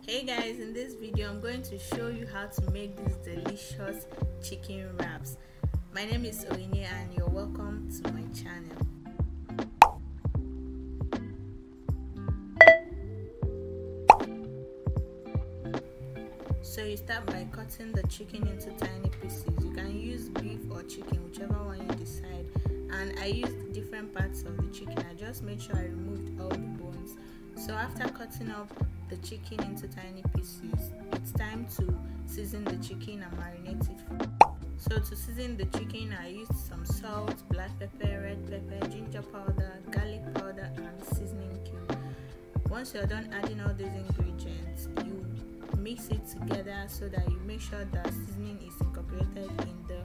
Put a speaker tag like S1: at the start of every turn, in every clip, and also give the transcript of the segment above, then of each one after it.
S1: Hey guys, in this video I'm going to show you how to make these delicious chicken wraps. My name is Oyinye and you're welcome to my channel. So you start by cutting the chicken into tiny pieces. You can use beef or chicken, whichever one you decide. And I used different parts of the chicken. I just made sure I removed all the bones. So after cutting up the chicken into tiny pieces, it's time to season the chicken and marinate it. So to season the chicken, I used some salt, black pepper, red pepper, ginger powder, garlic powder, and seasoning cube. Once you're done adding all these ingredients, you mix it together so that you make sure that seasoning is incorporated in the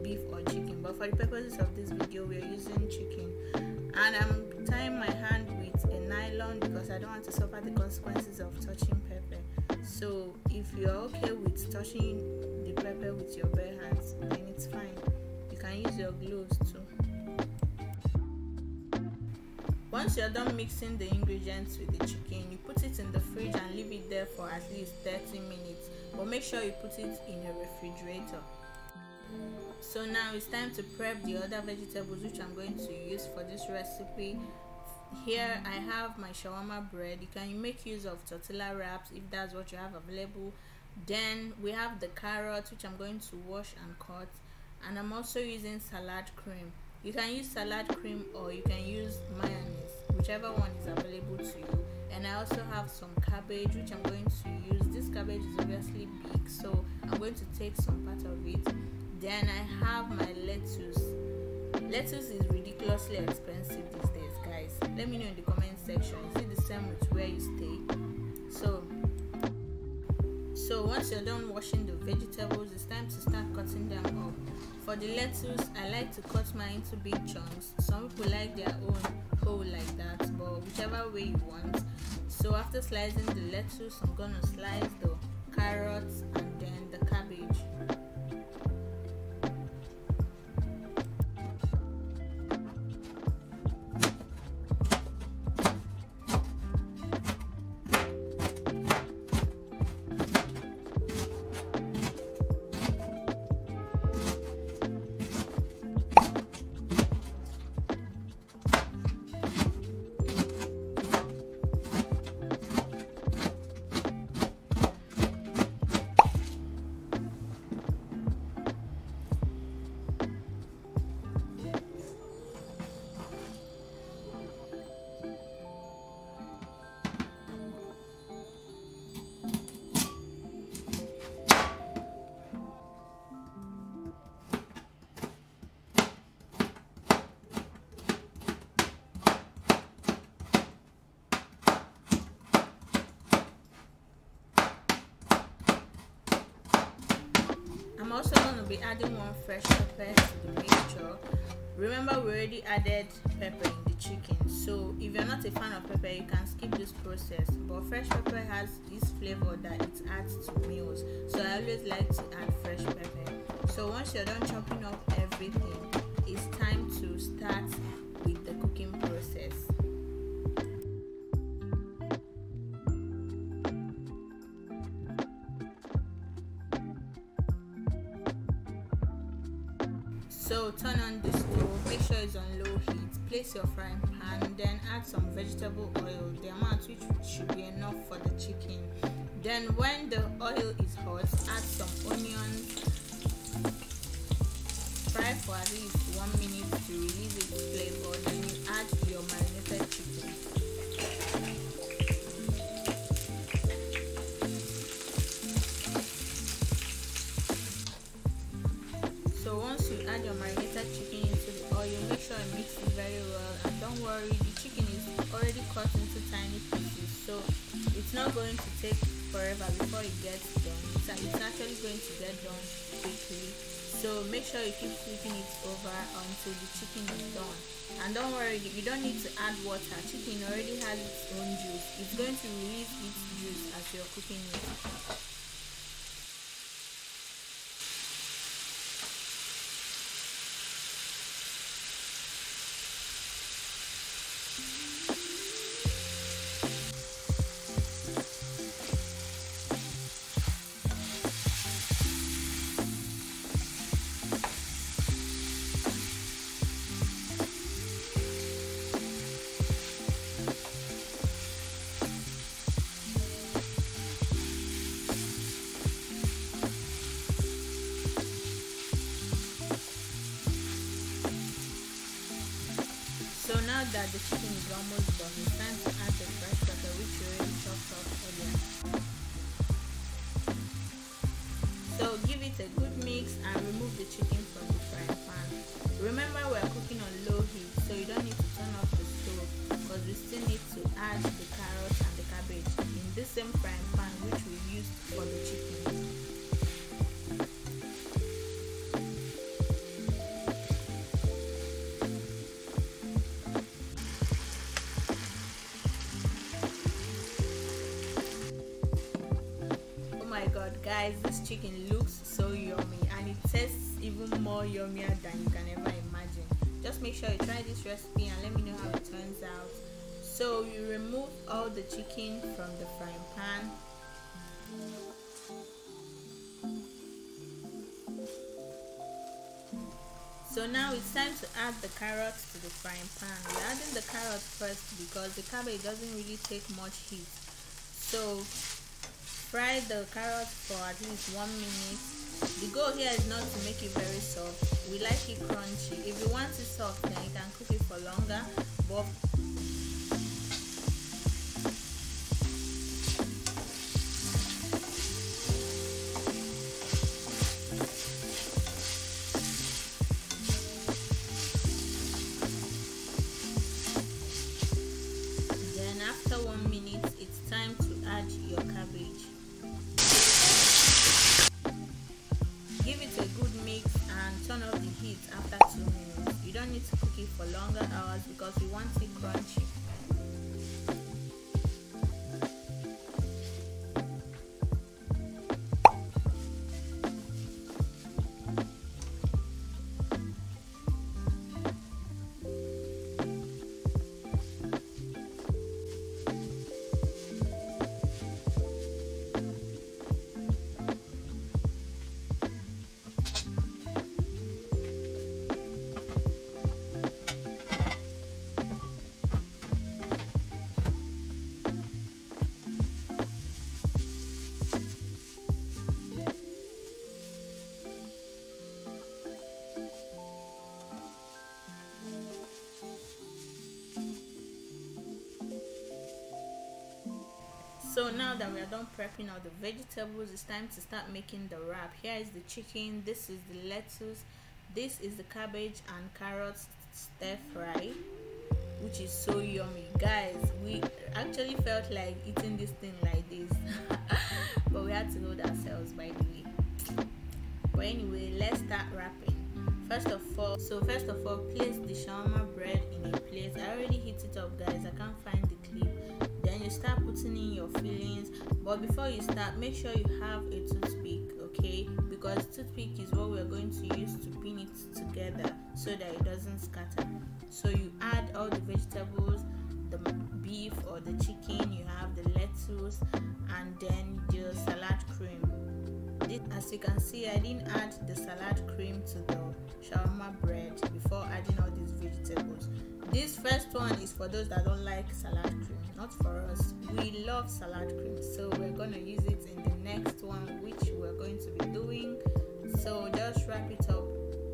S1: beef or chicken. But for the purposes of this video, we're using chicken. And I'm tying my hand with a nylon because I don't want to suffer the consequences of touching pepper. So if you're okay with touching the pepper with your bare hands, then it's fine. You can use your gloves too. Once you're done mixing the ingredients with the chicken, you put it in the fridge and leave it there for at least 30 minutes. But make sure you put it in a refrigerator. So now it's time to prep the other vegetables which I'm going to use for this recipe. Here I have my shawarma bread. You can make use of tortilla wraps if that's what you have available. Then we have the carrots which I'm going to wash and cut, and I'm also using salad cream. You can use salad cream or you can use mayonnaise, whichever one is available to you. And I also have some cabbage which I'm going to use. This cabbage is obviously big, so I'm going to take some part of it. Then I have my lettuce. Lettuce is ridiculously expensive these days, guys. Let me know in the comment section. Is it the same with where you stay? So once you're done washing the vegetables, it's time to start cutting them up. For the lettuce, I like to cut mine into big chunks. Some people like their own whole like that, but whichever way you want. So after slicing the lettuce, I'm gonna slice the carrots and then the cabbage. I'm also going to be adding one fresh pepper to the mixture. Remember, we already added pepper in the chicken, so if you're not a fan of pepper, you can skip this process. But fresh pepper has this flavor that it adds to meals, so I always like to add fresh pepper. So once you're done chopping up everything, it's time to start with the cooking process. So turn on the stove, make sure it's on low heat, place your frying pan, then add some vegetable oil, the amount which should be enough for the chicken. Then when the oil is hot, add some onions, fry for at least 1 minute to release its flavor, then you add your marinated chicken. So once you add your marinated chicken into the oil, make sure you mix it very well, and don't worry, the chicken is already cut into tiny pieces, so it's not going to take forever before it gets done. It's actually going to get done quickly. So make sure you keep flipping it over until the chicken is done. And don't worry, you don't need to add water. Chicken already has its own juice. It's going to release its juice as you're cooking it. that the chicken is almost done, it's time to add the fresh pepper which we already chopped up earlier. So give it a good mix and remove the chicken from the frying pan. Remember, we're cooking on low heat, so you don't need to turn off the stove because we still need to add the carrots and the cabbage in the same frying pan which we used for the chicken. Oh my god guys, this chicken looks so yummy and it tastes even more yummier than you can ever imagine. Just make sure you try this recipe and let me know how it turns out. So you remove all the chicken from the frying pan. So now it's time to add the carrots to the frying pan. We're adding the carrots first because the cabbage doesn't really take much heat. So fry the carrots for at least 1 minute. The goal here is not to make it very soft. We like it crunchy. If you want it soft, then you can cook it for longer. But then after 1 minute, it's time to add your cabbage. Give it a good mix and turn off the heat after 2 minutes. You don't need to cook it for longer hours because we want it crunchy. So now that we are done prepping all the vegetables, it's time to start making the wrap. Here is the chicken, this is the lettuce, this is the cabbage and carrots stir fry, which is so yummy. Guys, we actually felt like eating this thing like this but we had to hold ourselves, by the way. But anyway, let's start wrapping. First of all, place the shawarma bread in a plate. I already heat it up, guys. I can't find the clip. Then you start putting in your fillings, but before you start, make sure you have a toothpick, okay? Because toothpick is what we're going to use to pin it together so that it doesn't scatter. So you add all the vegetables, the beef or the chicken, you have the lettuce, and then the salad cream. As you can see, I didn't add the salad cream to the shawarma bread before adding all these vegetables. This first one is for those that don't like salad cream, not for us. We love salad cream, so we're going to use it in the next one, which we're going to be doing. So just wrap it up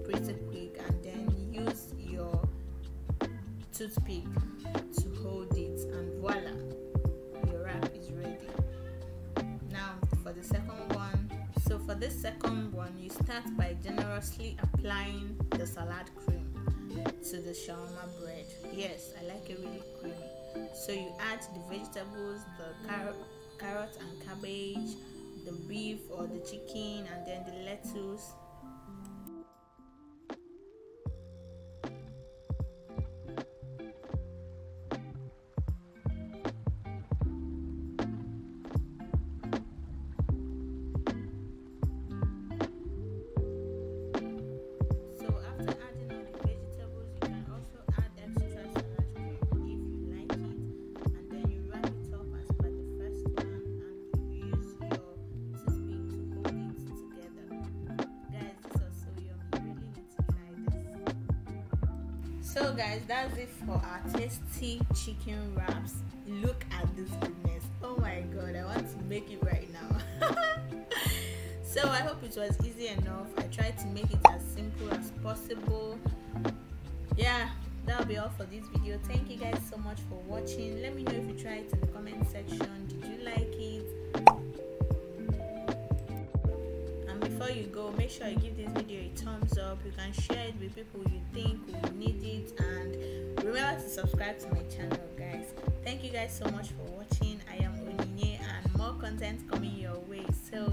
S1: pretty quick and then use your toothpick to hold it, and voila, your wrap is ready. Now for the second one. So for this second one, you start by generously applying the salad cream to the shawarma bread. Yes, I like it really creamy. So you add the vegetables, the carrot and cabbage, the beef or the chicken, and then the lettuce. So guys, that's it for our tasty chicken wraps. Look at this goodness. Oh my god, I want to make it right now. So I hope it was easy enough. I tried to make it as simple as possible. Yeah, that'll be all for this video. Thank you guys so much for watching. Let me know if you tried it in the comment section. Did you like it? And before you go, make sure you give this video a thumbs up. You can share it with people you think will need it, and remember to subscribe to my channel, guys. Thank you guys so much for watching. I am Onyinye, and more content coming your way. So